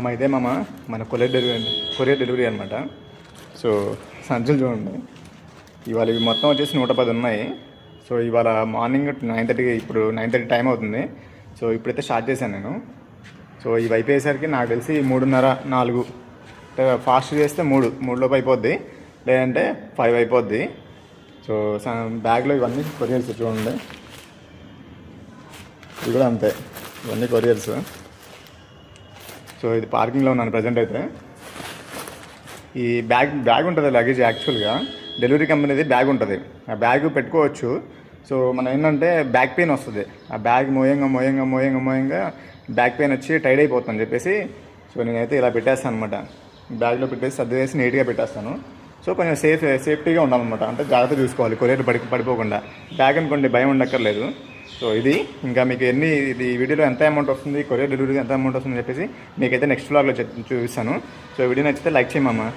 ఇదే మన courier delivery అనమాట. సో సంచులు చూడండి, ఇవాళ ఇవి మొత్తం వచ్చేసి 110 ఉన్నాయి. సో ఇవాళ మార్నింగ్ 9:30, ఇప్పుడు 9:30 టైం అవుతుంది. సో ఇప్పుడైతే స్టార్ట్ చేశాను నేను. సో ఇవి అయిపోయేసరికి నాకు తెలిసి 3:30, 4 ఫాస్ట్ చేస్తే 3 అయిపోద్ది, లేదంటే 5 అయిపోద్ది. సో బ్యాగ్లో ఇవన్నీ కొరియర్స్ చూడండి, ఇవి కూడా అంతే, ఇవన్నీ కొరియర్స్. సో ఇది పార్కింగ్లో ఉన్నాను ప్రజెంట్ అయితే. ఈ బ్యాగ్ ఉంటుంది లగేజ్, యాక్చువల్గా డెలివరీ కంపెనీది బ్యాగ్ ఉంటుంది, ఆ బ్యాగ్ పెట్టుకోవచ్చు. సో మనం ఏంటంటే బ్యాక్ పెయిన్ వస్తుంది, ఆ బ్యాగ్ మోయంగా బ్యాక్ పెయిన్ వచ్చి టైడ్ అయిపోతుందని చెప్పేసి సో నేనైతే ఇలా పెట్టేస్తాను అనమాట. బ్యాగ్లో పెట్టేసి సర్దివేసి నీట్గా పెట్టేస్తాను. సో కొంచెం సేఫ్టీగా ఉండాలన్నమాట, అంటే జాగ్రత్త చూసుకోవాలి కొరియర్ పడిపోకుండా. బ్యాగ్ అనుకోండి భయం ఉండక్కర్లేదు. సో ఇది ఇంకా మీకు ఇది వీడియోలో ఎంత అమౌంట్ వస్తుంది, కొరియర్ డెలివరీ ఎంత అమౌంట్ వస్తుందని చెప్పేసి మీకైతే నెక్స్ట్ వ్లాగ్లో చూపిస్తాను. సో వీడియో నచ్చితే లైక్ చేయమమ్మా.